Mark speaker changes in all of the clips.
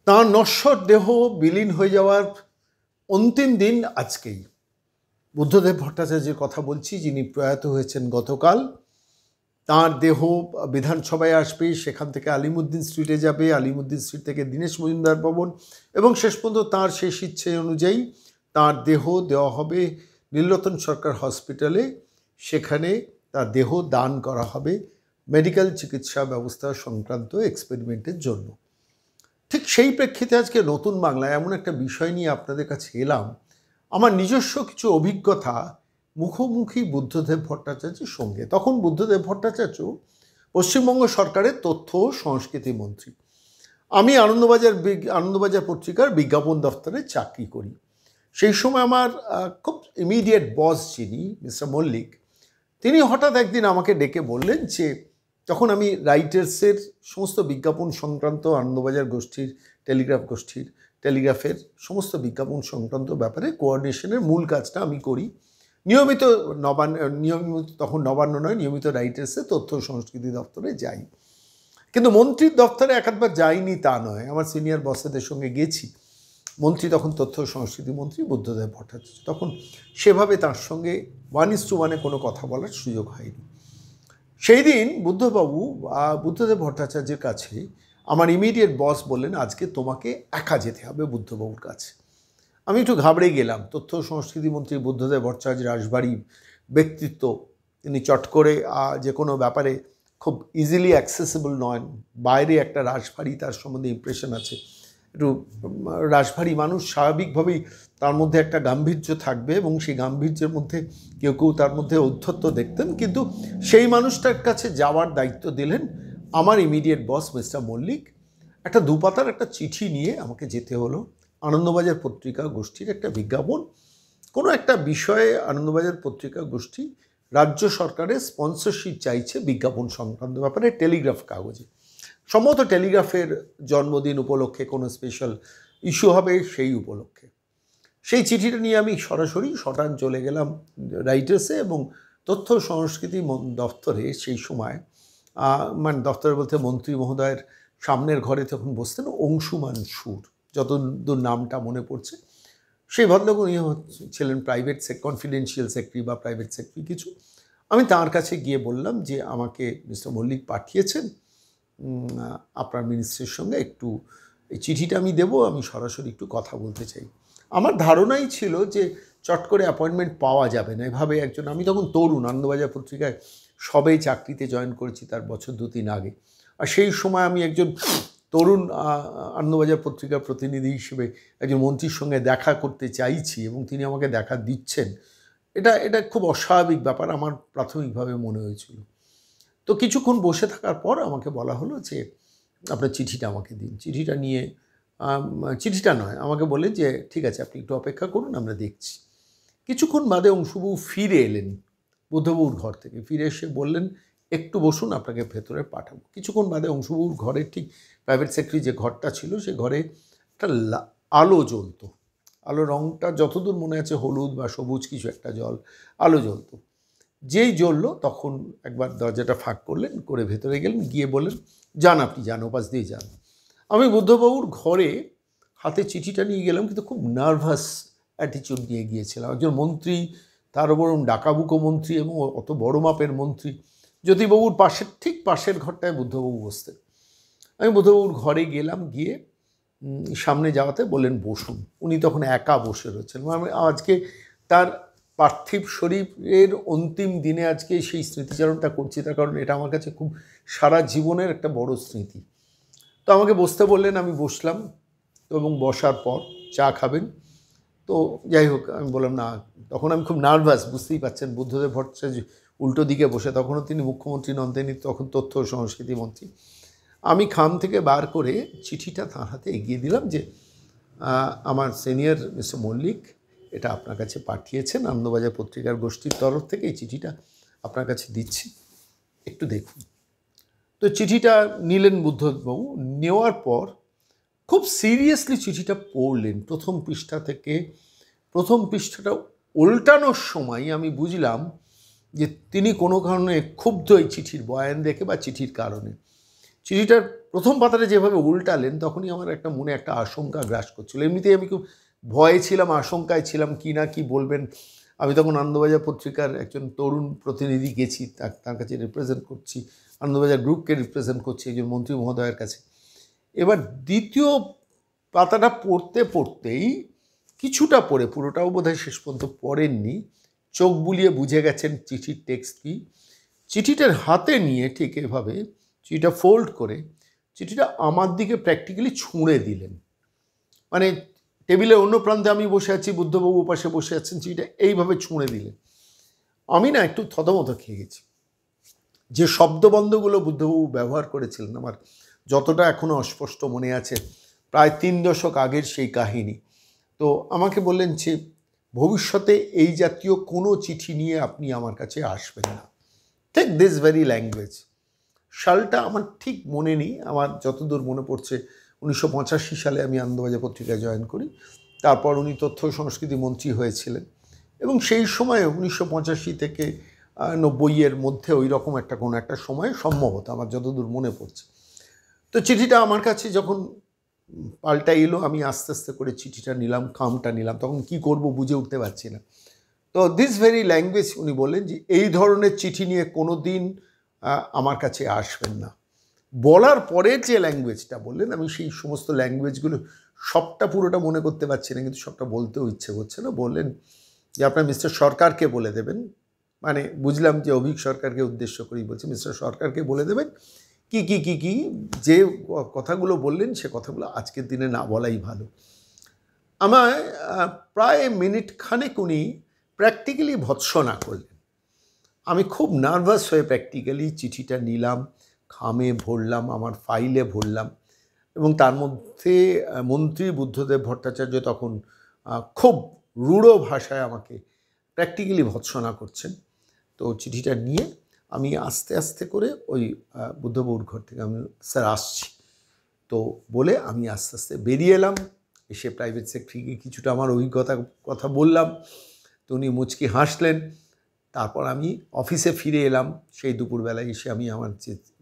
Speaker 1: তাঁর নশ্বর দেহ বিলীন হয়ে যাওয়ার অন্তিম দিন আজকেই। বুদ্ধদেব ভট্টাচার্যের কথা বলছি, যিনি প্রয়াত হয়েছেন গতকাল। তাঁর দেহ বিধানসভায় আসবে, সেখান থেকে আলিমুদ্দিন স্ট্রিটে যাবে, আলিমুদ্দিন স্ট্রিট থেকে দীনেশ মজুমদার ভবন, এবং শেষ পর্যন্ত তাঁর শেষ ইচ্ছে অনুযায়ী তাঁর দেহ দেওয়া হবে নীলরতন সরকার হসপিটালে। সেখানে তার দেহ দান করা হবে মেডিকেল চিকিৎসা ব্যবস্থা সংক্রান্ত এক্সপেরিমেন্টের জন্য। ঠিক সেই প্রেক্ষিতে আজকে নতুন বাংলায় এমন একটা বিষয় নিয়ে আপনাদের কাছে এলাম। আমার নিজস্ব কিছু অভিজ্ঞতা মুখোমুখি বুদ্ধদেব ভট্টাচার্যের সঙ্গে। তখন বুদ্ধদেব ভট্টাচার্য পশ্চিমবঙ্গ সরকারের তথ্য ও সংস্কৃতি মন্ত্রী। আমি আনন্দবাজার পত্রিকার বিজ্ঞাপন দফতরে চাকরি করি। সেই সময় আমার খুব ইমিডিয়েট বস যিনি মিস্টার মল্লিক, তিনি হঠাৎ একদিন আমাকে ডেকে বললেন যে, তখন আমি রাইটার্সের সমস্ত বিজ্ঞাপন সংক্রান্ত আনন্দবাজার গোষ্ঠীর, টেলিগ্রাফের সমস্ত বিজ্ঞাপন সংক্রান্ত ব্যাপারে কোঅর্ডিনেশনের মূল কাজটা আমি করি। নিয়মিত তখন নবান্ন নয়, নিয়মিত রাইটার্সে তথ্য সংস্কৃতি দপ্তরে যাই। কিন্তু মন্ত্রীর দপ্তরে একাধবার যাইনি তা নয়, আমার সিনিয়র বসেদের সঙ্গে গেছি। মন্ত্রী তখন তথ্য সংস্কৃতি মন্ত্রী বুদ্ধদেব ভট্টাচার্য। তখন সেভাবে তার সঙ্গে 1:1 কোনো কথা বলার সুযোগ হয়নি। সেই দিন বুদ্ধদেব ভট্টাচার্যের কাছে আমার ইমিডিয়েট বস বললেন, আজকে তোমাকে একা যেতে হবে বুদ্ধবাবুর কাছে। আমি একটু ঘাবড়ে গেলাম। তথ্য সংস্কৃতি মন্ত্রী বুদ্ধদেব ভট্টাচার্য রাশভারী ব্যক্তিত্ব, তিনি চট করে যে কোনো ব্যাপারে খুব ইজিলি অ্যাক্সেসিবল নন। বাইরে একটা রাশভারী তার সম্বন্ধে ইমপ্রেশন আছে। একটু রাশভারী মানুষ, স্বাভাবিকভাবেই তার মধ্যে একটা গাম্ভীর্য থাকবে, এবং সেই গাম্ভীর্যের মধ্যে কেউ কেউ তার মধ্যে ঔদ্ধত্য দেখতেন। কিন্তু সেই মানুষটার কাছে যাওয়ার দায়িত্ব দিলেন আমার ইমিডিয়েট বস মিস্টার মল্লিক। একটা দুপাতার একটা চিঠি নিয়ে আমাকে যেতে হলো। আনন্দবাজার পত্রিকা গোষ্ঠীর একটা বিজ্ঞাপন, কোনো একটা বিষয়ে আনন্দবাজার পত্রিকা গোষ্ঠী রাজ্য সরকারের স্পন্সরশিপ চাইছে বিজ্ঞাপন সংক্রান্ত ব্যাপারে, টেলিগ্রাফ কাগজে। সম্ভবত টেলিগ্রাফের জন্মদিন উপলক্ষে কোনো স্পেশাল ইস্যু হবে, সেই উপলক্ষে। সেই চিঠিটা নিয়ে আমি সরাসরি শটান চলে গেলাম রাইটার্সে, এবং তথ্য সংস্কৃতি দফতরে সেই সময় মানে দফতরে বলতে মন্ত্রী মহোদয়ের সামনের ঘরে তখন বসতেন অংশুমান সুর, যতদূর নামটা মনে পড়ছে। সেই ভদ্রলোক উনি ছিলেন প্রাইভেট কনফিডেন্সিয়াল সেক্রেটারি বা প্রাইভেট সেক্রেটারি কিছু। আমি তার কাছে গিয়ে বললাম যে, আমাকে মিস্টার মল্লিক পাঠিয়েছেন আপনার মিনিস্ট্রির সঙ্গে একটু এই চিঠিটা আমি দেবো, আমি সরাসরি একটু কথা বলতে চাই। আমার ধারণাই ছিল যে চট করে অ্যাপয়েন্টমেন্ট পাওয়া যাবে না। এভাবে একজন, আমি তখন তরুণ, আনন্দবাজার পত্রিকায় সবেই চাকরিতে জয়েন করেছি তার বছর 2-3 আগে। আর সেই সময় আমি একজন তরুণ আনন্দবাজার পত্রিকার প্রতিনিধি হিসেবে একজন মন্ত্রীর সঙ্গে দেখা করতে চাইছি, এবং তিনি আমাকে দেখা দিচ্ছেন, এটা খুব অস্বাভাবিক ব্যাপার আমার প্রাথমিকভাবে মনে হয়েছিল। তো কিছুক্ষণ বসে থাকার পর আমাকে বলা হলো যে, আপনার চিঠিটা আমাকে দিন। চিঠিটা নিয়ে চিঠিটা নয়, আমাকে বলে যে ঠিক আছে, আপনি একটু অপেক্ষা করুন, আমরা দেখছি। কিছুক্ষণ বাদে অংশুবাবু ফিরে এলেন বুদ্ধবাবুর ঘর থেকে। ফিরে এসে বললেন, একটু বসুন, আপনাকে ভেতরে পাঠাবো। কিছুক্ষণ বাদে অংশুবাবুর ঘরের ঠিক প্রাইভেট সেক্রেটারি যে ঘরটা ছিল, সে ঘরে একটা আলো জ্বলতো। আলো রঙটা যতদূর মনে আছে হলুদ বা সবুজ কিছু একটা আলো জ্বলতো। যেই জ্বললো তখন একবার দরজাটা ফাঁক করলেন, করে ভেতরে গেলেন, গিয়ে বললেন, যান আপনি যান, ওপাশ দিয়ে যান। আমি বুদ্ধবাবুর ঘরে হাতে চিঠিটা নিয়ে গেলাম, কিন্তু খুব নার্ভাস অ্যাটিচিউড নিয়ে গিয়েছিলাম। একজন মন্ত্রী, তার উপর ডাকাবুকো মন্ত্রী, এবং অত বড় মাপের মন্ত্রী। জ্যোতিবাবুর ঠিক পাশের ঘরটায় বুদ্ধবাবু বসতেন। আমি বুদ্ধবাবুর ঘরে গেলাম, গিয়ে সামনে যাওয়াতে বললেন বসুন। উনি তখন একা বসে রয়েছেন। আজকে তার পার্থিব শরীরের অন্তিম দিনে আজকে সেই স্মৃতিচারণটা করছি, তার কারণ এটা আমার কাছে খুব সারা জীবনের একটা বড় স্মৃতি। তো আমাকে বসতে বললেন, আমি বসলাম, এবং বসার পর চা খাবেন। তো যাই হোক, আমি বললাম না। তখন আমি খুব নার্ভাস, বুঝতেই পারছেন। বুদ্ধদেব ভট্টাচার্য উল্টো দিকে বসে, তখনও তিনি মুখ্যমন্ত্রী নন, তিনি তখন তথ্য ও সংস্কৃতি মন্ত্রী। আমি খাম থেকে বার করে চিঠিটা তাঁর হাতে এগিয়ে দিলাম যে, আমার সিনিয়র মিস্টার মল্লিক এটা আপনার কাছে পাঠিয়েছেন আনন্দবাজার পত্রিকার গোষ্ঠীর তরফ থেকে, এই চিঠিটা আপনার কাছে দিচ্ছি, একটু দেখুন। তো চিঠিটা নিলেন বুদ্ধবাবু। নেওয়ার পর খুব সিরিয়াসলি চিঠিটা পড়লেন প্রথম পৃষ্ঠা থেকে। প্রথম পৃষ্ঠাটা উল্টানোর সময় আমি বুঝলাম যে তিনি কোনো কারণে ক্ষুব্ধ এই চিঠির বয়ান দেখে বা চিঠির কারণে। চিঠিটার প্রথম পাতাটা যেভাবে উল্টালেন তখনই আমার একটা মনে একটা আশঙ্কা গ্রাস করছিল। এমনিতেই আমি খুব ভয়ে ছিলাম, আশঙ্কায় ছিলাম কী না কী বলবেন। আমি তখন আনন্দবাজার পত্রিকার একজন তরুণ প্রতিনিধি গেছি, তার কাছে রিপ্রেজেন্ট করছি, আনন্দবাজার গ্রুপকে রিপ্রেজেন্ট করছি একজন মন্ত্রী মহোদয়ের কাছে। এবার দ্বিতীয় পাতাটা পড়তে পড়তেই কিছুটা পড়ে, পুরোটাও বোধহয় শেষ পর্যন্ত পড়েননি, চোখ বুলিয়ে বুঝে গেছেন চিঠির টেক্সট কী। চিঠিটার হাতে নিয়ে ঠিক এভাবে চিঠিটা ফোল্ড করে চিঠিটা আমার দিকে প্র্যাকটিক্যালি ছুঁড়ে দিলেন। মানে টেবিলের অন্য প্রান্তে আমি বসে আছি, বুদ্ধবাবু পাশে বসে আছেন, চিঠিটা এইভাবে ছুঁড়ে দিলেন। আমি না একটু থতমত খেয়ে গেছি। যে শব্দবন্ধগুলো বুদ্ধবাবু ব্যবহার করেছিলেন আমার যতটা এখনও অস্পষ্ট মনে আছে, প্রায় 3 দশক আগের সেই কাহিনী। তো আমাকে বললেন যে ভবিষ্যতে এই জাতীয় কোনো চিঠি নিয়ে আপনি আমার কাছে আসবেন না, টেক দিস ভেরি ল্যাঙ্গুয়েজ। সালটা আমার ঠিক মনে নেই, আমার যতদূর মনে পড়ছে 1985 সালে আমি আনন্দবাজার পত্রিকায় জয়েন করি। তারপর উনি তথ্য সংস্কৃতি মন্ত্রী হয়েছিলেন এবং সেই সময়ে 1985 থেকে 90-এর মধ্যে ওই রকম একটা কোনো একটা সময় সম্ভবত আমার যতদূর মনে পড়ছে। তো চিঠিটা আমার কাছে যখন পাল্টা এলো, আমি আস্তে আস্তে করে চিঠিটা নিলাম, খামটা নিলাম, তখন কি করব বুঝে উঠতে পারছি না। তো দিস ভেরি ল্যাঙ্গুয়েজ, উনি বললেন যে এই ধরনের চিঠি নিয়ে কোনো দিন আমার কাছে আসবেন না। বলার পরের যে ল্যাঙ্গুয়েজটা বললেন, আমি সেই সমস্ত ল্যাঙ্গুয়েজগুলো সবটা পুরোটা মনে করতে পারছি না, কিন্তু সবটা বলতেও ইচ্ছে করছে না। বললেন যে আপনার মিস্টার সরকারকে বলে দেবেন, মানে বুঝলাম যে অভিক সরকারকে উদ্দেশ্য করেই বলছে, মিস্টার সরকারকে বলে দেবেন কি কি কি কি যে কথাগুলো বললেন সে কথাগুলো আজকের দিনে না বলাই ভালো। আমায় প্রায় মিনিট খানেক উনি প্র্যাকটিক্যালি ভৎসনা করলেন। আমি খুব নার্ভাস হয়ে প্র্যাকটিক্যালি চিঠিটা নিলাম, খামে ভরলাম, আমার ফাইলে ভরলাম এবং তার মধ্যে মন্ত্রী বুদ্ধদেব ভট্টাচার্য তখন খুব রূঢ় ভাষায় আমাকে প্র্যাকটিক্যালি ভৎসনা করছেন। তো চিঠিটা নিয়ে আমি আস্তে আস্তে করে ওই বুদ্ধবাবুর ঘর থেকে আমি স্যার আসছি তো বলে আমি আস্তে আস্তে বেরিয়ে এলাম। এসে প্রাইভেট সেক্রেটারিকে কিছুটা আমার অভিজ্ঞতার কথা বললাম, তো উনি মুচকি হাসলেন। তারপর আমি অফিসে ফিরে এলাম। সেই দুপুরবেলায় এসে আমি আমার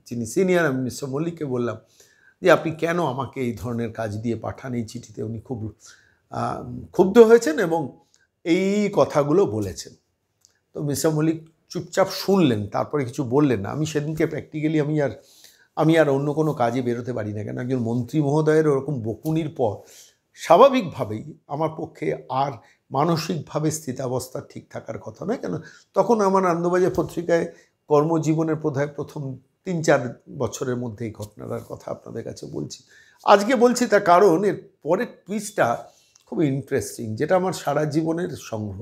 Speaker 1: যিনি সিনিয়র, আমি মিস্টার মল্লিককে বললাম যে আপনি কেন আমাকে এই ধরনের কাজ দিয়ে পাঠান এই চিঠিতে। উনি খুব ক্ষুব্ধ হয়েছেন এবং এই কথাগুলো বলেছেন। তো মিস্টার মল্লিক চুপচাপ শুনলেন, তারপরে কিছু বললেন না। আমি সেদিনকে প্র্যাকটিক্যালি আমি আর অন্য কোনো কাজে বেরোতে পারি না, কেন একজন মন্ত্রী মহোদয়ের ওরকম বকুনির পর স্বাভাবিকভাবেই আমার পক্ষে আর মানসিকভাবে স্থিতাবস্থা ঠিক থাকার কথা নয়। কেন তখন আমার আনন্দবাজার পত্রিকায় কর্মজীবনের প্রথম 3-4 বছরের মধ্যে এই ঘটনাটার কথা আপনাদের কাছে বলছি। আজকে বলছি তার কারণ এর পরের টুইস্টটা খুব ইন্টারেস্টিং, যেটা আমার সারা জীবনের সংগ্রহ।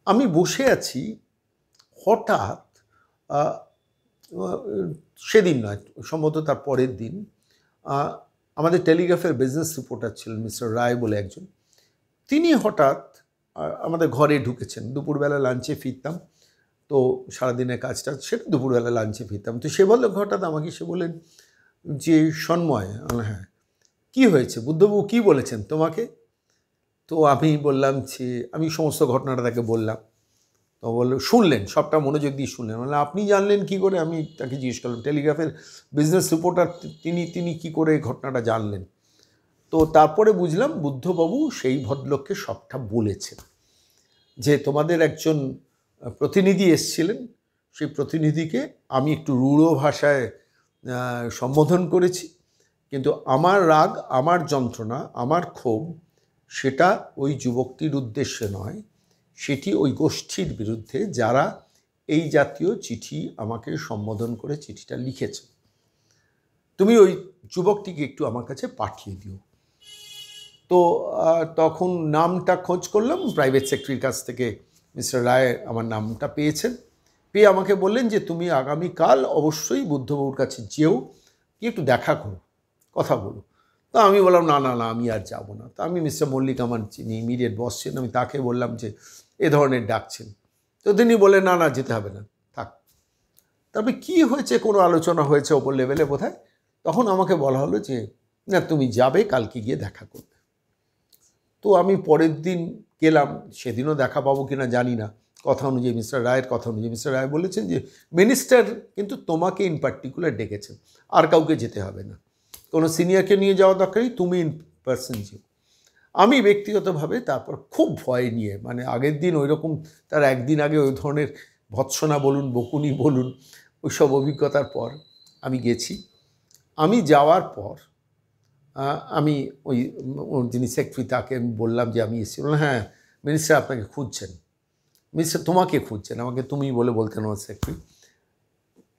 Speaker 1: আমি বসে আছি, হঠাৎ সেদিন নয়, সম্ভবত তার পরের দিন আমাদের টেলিগ্রাফের বিজনেস রিপোর্টার ছিলেন মিস্টার রায় বলে একজন, তিনি হঠাৎ আমাদের ঘরে ঢুকেছেন। দুপুরবেলা লাঞ্চে ফিরতাম, তো সারাদিনের কাজটা সেটা দুপুরবেলা লাঞ্চে ফিরতাম। তো সে বললো হঠাৎ আমাকে, সে বললেন যে সন্ময়, হ্যাঁ কী হয়েছে, বুদ্ধবাবু কী বলেছেন তোমাকে? তো আমি বললাম যে আমি সমস্ত ঘটনাটা তাকে বললাম। তো বললো শুনলেন, সবটা মনোযোগ দিয়ে শুনলেন। মানে আপনি জানলেন কি করে? আমি তাকে জিজ্ঞেস করলাম, টেলিগ্রাফের বিজনেস রিপোর্টার তিনি কি করে ঘটনাটা জানলেন? তো তারপরে বুঝলাম বুদ্ধবাবু সেই ভদ্রলোককে সবটা বলেছেন, যে তোমাদের একজন প্রতিনিধি এসছিলেন, সেই প্রতিনিধিকে আমি একটু রূঢ় ভাষায় সম্বোধন করেছি, কিন্তু আমার রাগ, আমার যন্ত্রণা, আমার ক্ষোভ সেটা ওই যুবকটির উদ্দেশ্যে নয়, সেটি ওই গোষ্ঠীর বিরুদ্ধে যারা এই জাতীয় চিঠি আমাকে সম্বোধন করে চিঠিটা লিখেছে। তুমি ওই যুবকটিকে একটু আমার কাছে পাঠিয়ে দিও। তো তখন নামটা খোঁজ করলাম, প্রাইভেট সেক্রেটারির কাছ থেকে মিস্টার রায় আমার নামটা পেয়েছেন, পেয়ে আমাকে বললেন যে তুমি আগামীকাল অবশ্যই বুদ্ধবাবুর কাছে যেও, কি একটু দেখা করো, কথা বলো। তো আমি বললাম না না না, আমি আর যাব না। তো আমি মিস্টার মল্লিক, আমার যিনি ইমিডিয়েট বস ছিলেন, আমি তাকে বললাম যে এ ধরনের ডাকছেন। তো তিনি বললেন না না, যেতে হবে না, থাক। তবে কি হয়েছে, কোনো আলোচনা হয়েছে ওপর লেভেলে বোধহয়, তখন আমাকে বলা হলো যে না তুমি যাবে, কালকে গিয়ে দেখা করবে। তো আমি পরের দিন গেলাম, সেদিনও দেখা পাবো কিনা জানি না, কথা অনুযায়ী, মিস্টার রায়ের কথা অনুযায়ী মিস্টার রায় বলেছেন যে মিনিস্টার কিন্তু তোমাকে ইন পার্টিকুলার ডেকেছেন, আর কাউকে যেতে হবে না, কোনো সিনিয়রকে নিয়ে যাওয়া দরকারই, তুমি ইন পার্সন যেও। আমি ব্যক্তিগতভাবে তারপর খুব ভয় নিয়ে, মানে আগের দিন ওই রকম, তার একদিন আগে ওই ধরনের ভৎসনা বলুন, বকুনি বলুন, ওই সব অভিজ্ঞতার পর আমি গেছি। আমি যাওয়ার পর আমি ওই যিনি সেক্রেটারি তাকে আমি বললাম যে আমি এসেছি। বললাম হ্যাঁ মিনিস্টার আপনাকে খুঁজছেন, মিনিস্টার তোমাকে খুঁজছেন, আমাকে তুমি বলে বলতেন আমার সেক্রেটারি।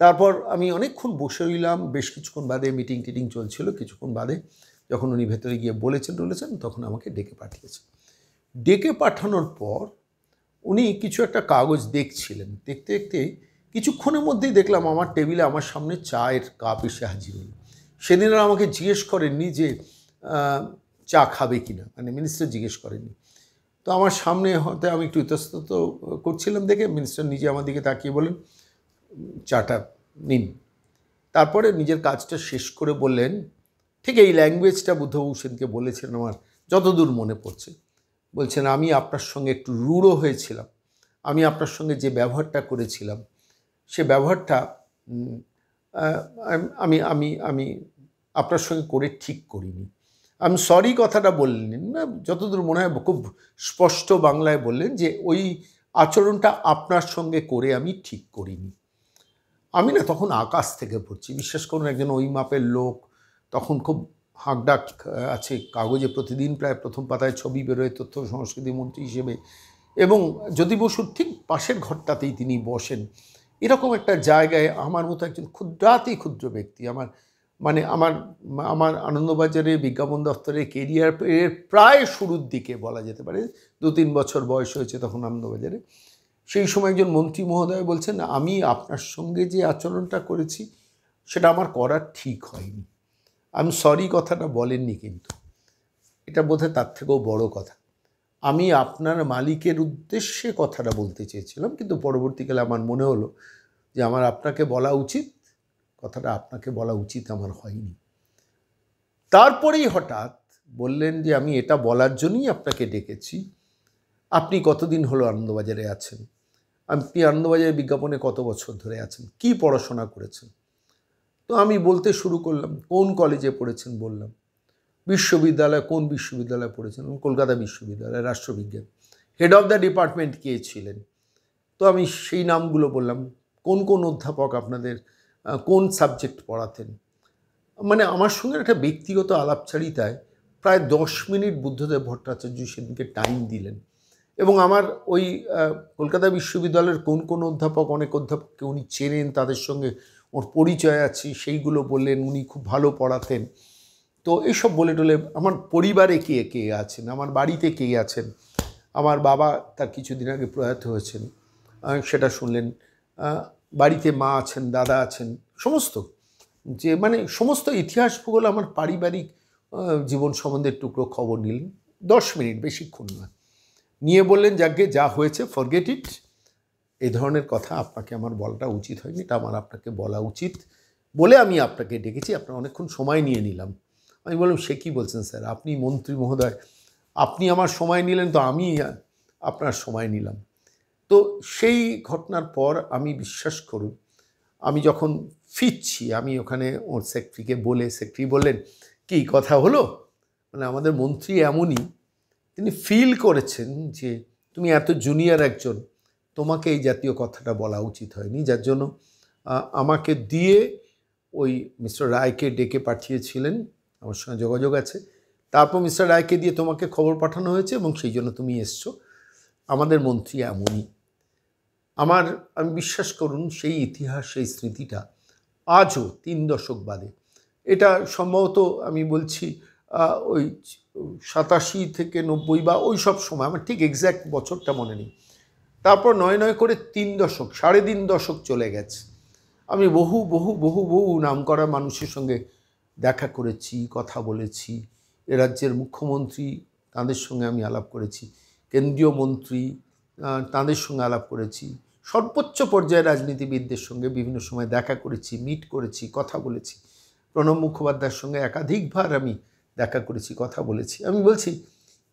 Speaker 1: তারপর আমি অনেকক্ষণ বসে রইলাম, বেশ কিছুক্ষণ বাদে মিটিং টিটিং চলছিল, কিছুক্ষণ বাদে যখন উনি ভেতরে গিয়ে বলেছেন তখন আমাকে ডেকে পাঠিয়েছেন। ডেকে পাঠানোর পর উনি কিছু একটা কাগজ দেখছিলেন, দেখতে দেখতে কিছুক্ষণের মধ্যেই দেখলাম আমার টেবিলে আমার সামনে চায়ের কাপ এসে হাজির হল। সেদিন আর আমাকে জিজ্ঞেস করেননি যে চা খাবে কি না, মানে মিনিস্টার জিজ্ঞেস করেননি। তো আমার সামনে হতে আমি একটু ইতস্তত করছিলাম দেখে মিনিস্টার নিজে আমার দিকে তাকিয়ে বলেন চাটা নিন। তারপরে নিজের কাজটা শেষ করে বললেন, ঠিক এই ল্যাঙ্গুয়েজটা বুদ্ধবাবু সেদিনকে বলেছেন আমার যতদূর মনে পড়ছে, বলছেন আমি আপনার সঙ্গে একটু রূঢ় হয়েছিলাম, আমি আপনার সঙ্গে যে ব্যবহারটা করেছিলাম সে ব্যবহারটা আমি আমি আমি আপনার সঙ্গে করে ঠিক করিনি। আমি সরি কথাটা বললেন না, যতদূর মনে হয় খুব স্পষ্ট বাংলায় বললেন যে ওই আচরণটা আপনার সঙ্গে করে আমি ঠিক করিনি। আমি না তখন আকাশ থেকে পড়ছি, বিশ্বাস করুন একজন ওই মাপের লোক, তখন খুব হাঁকডাক আছে, কাগজে প্রতিদিন প্রায় প্রথম পাতায় ছবি বেরোয় তথ্য সংস্কৃতি মন্ত্রী হিসেবে, এবং জ্যোতি বসুর ঠিক পাশের ঘরটাতেই তিনি বসেন। এরকম একটা জায়গায় আমার মতো একজন ক্ষুদ্রাতি ক্ষুদ্র ব্যক্তি, আমার আনন্দবাজারে বিজ্ঞাপন দপ্তরে কেরিয়ারের প্রায় শুরুর দিকে বলা যেতে পারে, 2-3 বছর বয়স হয়েছে তখন আনন্দবাজারে, সেই সময় একজন মন্ত্রী মহোদয় বলছেন আমি আপনার সঙ্গে যে আচরণটা করেছি সেটা আমার করা ঠিক হয়নি। আমি সরি কথাটা বলেননি, কিন্তু এটা বোধহয় তার থেকেও বড় কথা, আমি আপনার মালিকের উদ্দেশ্যে কথাটা বলতে চেয়েছিলাম, কিন্তু পরবর্তীকালে আমার মনে হলো যে আমার আপনাকে বলা উচিত, কথাটা আপনাকে বলা উচিত আমার হয়নি। তারপরেই হঠাৎ বললেন যে আমি এটা বলার জন্যই আপনাকে ডেকেছি, আপনি কতদিন হলো আনন্দবাজারে আছেন, আপনি আনন্দবাজারে বিজ্ঞাপনে কত বছর ধরে আছেন, কি পড়াশোনা করেছেন। তো আমি বলতে শুরু করলাম, কোন কলেজে পড়েছেন বললাম, বিশ্ববিদ্যালয়, কোন বিশ্ববিদ্যালয়ে পড়েছেন, কলকাতা বিশ্ববিদ্যালয় রাষ্ট্রবিজ্ঞান, হেড অফ দ্য ডিপার্টমেন্ট কে ছিলেন, তো আমি সেই নামগুলো বললাম, কোন কোন অধ্যাপক আপনাদের কোন সাবজেক্ট পড়াতেন। মানে আমার সঙ্গে একটা ব্যক্তিগত আলাপচারিতায় প্রায় 10 মিনিট বুদ্ধদেব ভট্টাচার্য সেদিনকে টাইম দিলেন, এবং আমার ওই কলকাতা বিশ্ববিদ্যালয়ের কোন কোন অধ্যাপক, অনেক অধ্যাপককে উনি চেনেন, তাদের সঙ্গে ওর পরিচয় আছে, সেইগুলো বললেন, উনি খুব ভালো পড়াতেন। তো এইসব বলে টলে আমার পরিবারে কে কে আছেন, আমার বাড়িতে কে আছেন, আমার বাবা তার কিছুদিন আগে প্রয়াত হয়েছেন সেটা শুনলেন, বাড়িতে মা আছেন, দাদা আছেন, সমস্ত যে মানে সমস্ত ইতিহাস ভূগোল আমার পারিবারিক জীবন সম্বন্ধে টুকরো খবর নিলেন, 10 মিনিট, বেশিক্ষণ না, নিয়ে বললেন যাকে যা হয়েছে ফরগেট ইট, এই ধরনের কথা আপনাকে আমার বলাটা উচিত হয়নি, এটা আমার আপনাকে বলা উচিত বলে আমি আপনাকে ডেকেছি, আপনার অনেকক্ষণ সময় নিয়ে নিলাম। আমি বললাম সে কী বলছেন স্যার, আপনি মন্ত্রী মহোদয়, আপনি আমার সময় নিলেন তো আমি আপনার সময় নিলাম। তো সেই ঘটনার পর আমি, বিশ্বাস করুন, আমি যখন ফিরছি, আমি ওখানে ওর সেক্রেটারিকে বলে, সেক্রেটারি বললেন কী কথা হলো, মানে আমাদের মন্ত্রী এমনই, তিনি ফিল করেছেন যে তুমি এত জুনিয়র একজন, তোমাকে এই জাতীয় কথাটা বলা উচিত হয়নি, যার জন্য আমাকে দিয়ে ওই মিস্টার রায়কে ডেকে পাঠিয়েছিলেন, আমার সঙ্গে যোগাযোগ আছে, তারপর মিস্টার রায়কে দিয়ে তোমাকে খবর পাঠানো হয়েছে এবং সেই জন্য তুমি এসছো। আমাদের মন্ত্রী এমনই। আমি বিশ্বাস করুন সেই ইতিহাস, সেই স্মৃতিটা আজও 3 দশক বাদে, এটা সম্ভবত আমি বলছি ওই 87 থেকে 90 বা ওই সব সময়, আমার ঠিক এক্স্যাক্ট বছরটা মনে নেই, তারপর নয় করে 3 দশক, 3.5 দশক চলে গেছে, আমি বহু বহু বহু বহু নামকরা মানুষের সঙ্গে দেখা করেছি, কথা বলেছি, এ রাজ্যের মুখ্যমন্ত্রী, তাঁদের সঙ্গে আমি আলাপ করেছি, কেন্দ্রীয় মন্ত্রী, তাঁদের সঙ্গে আলাপ করেছি, সর্বোচ্চ পর্যায়ের রাজনীতিবিদদের সঙ্গে বিভিন্ন সময় দেখা করেছি, মিট করেছি, কথা বলেছি, প্রণব মুখোপাধ্যায়ের সঙ্গে একাধিকবার আমি দেখা করেছি, কথা বলেছি। আমি বলছি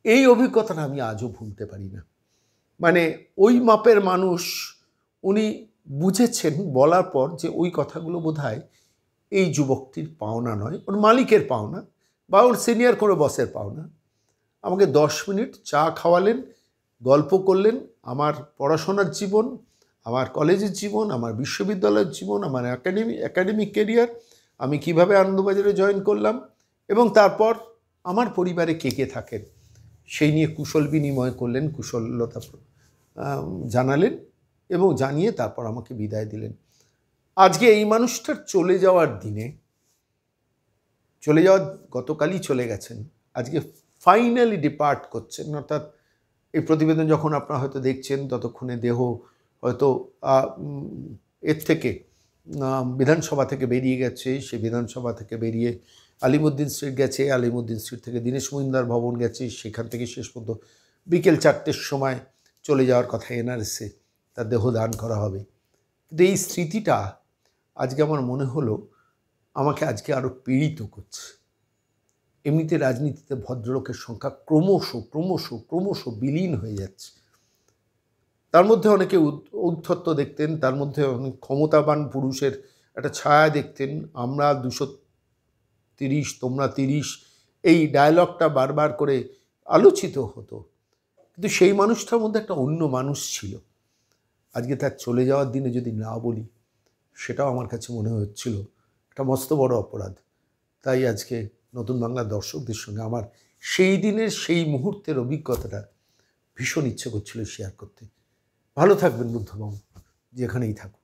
Speaker 1: এই অভিজ্ঞতাটা আমি আজও ভুলতে পারি না। মানে ওই মাপের মানুষ, উনি বুঝেছেন বলার পর যে ওই কথাগুলো বোধহয় এই যুবকটির পাওনা নয়, ওর মালিকের পাওনা বা ওর সিনিয়র কোনো বসের পাওনা। আমাকে 10 মিনিট চা খাওয়ালেন, গল্প করলেন আমার পড়াশোনার জীবন, আমার কলেজের জীবন, আমার বিশ্ববিদ্যালয়ের জীবন, আমার একাডেমিক কেরিয়ার, আমি কিভাবে আনন্দবাজারে জয়েন করলাম, এবং তারপর আমার পরিবারে কে কে থাকেন সেই নিয়ে কুশল বিনিময় করলেন, কুশলতা জানালেন এবং জানিয়ে তারপর আমাকে বিদায় দিলেন। আজকে এই মানুষটার চলে যাওয়ার দিনে, গতকালই চলে গেছেন, আজকে ফাইনালি ডিপার্ট করছেন। অর্থাৎ এই প্রতিবেদন যখন আপনারা হয়তো দেখছেন ততক্ষণে দেহ হয়তো এর থেকে বিধানসভা থেকে বেরিয়ে গেছে। সে বিধানসভা থেকে বেরিয়ে আলিমুদ্দিন স্ট্রিট গেছে, আলিমুদ্দিন স্ট্রিট থেকে দীনেশ মজুমদার ভবন গেছে, সেখান থেকে শেষ পর্যন্ত বিকেল 4টের সময় চলে যাওয়ার কথা এনআরএসে, তার দেহ দান করা হবে। কিন্তু এই স্মৃতিটা আজকে আমার মনে হলো আমাকে আজকে আরও পীড়িত করছে। এমনিতে রাজনীতিতে ভদ্রলোকের সংখ্যা ক্রমশ বিলীন হয়ে যাচ্ছে। তার মধ্যে অনেকে ঔদ্ধত্য দেখতেন, তার মধ্যে অনেক ক্ষমতাবান পুরুষের একটা ছায়া দেখতেন। আমরা 230, তোমরা 30, এই ডায়লগটা বারবার করে আলোচিত হতো। কিন্তু সেই মানুষটার মধ্যে একটা অন্য মানুষ ছিল। আজকে তার চলে যাওয়ার দিনে যদি না বলি, সেটাও আমার কাছে মনে হচ্ছিল একটা মস্ত বড় অপরাধ। তাই আজকে নতুন বাংলার দর্শকদের সঙ্গে আমার সেই দিনের সেই মুহূর্তের অভিজ্ঞতাটা ভীষণ ইচ্ছে করছিল শেয়ার করতে। ভালো থাকবেন বুদ্ধবাবু, যেখানেই থাকুন।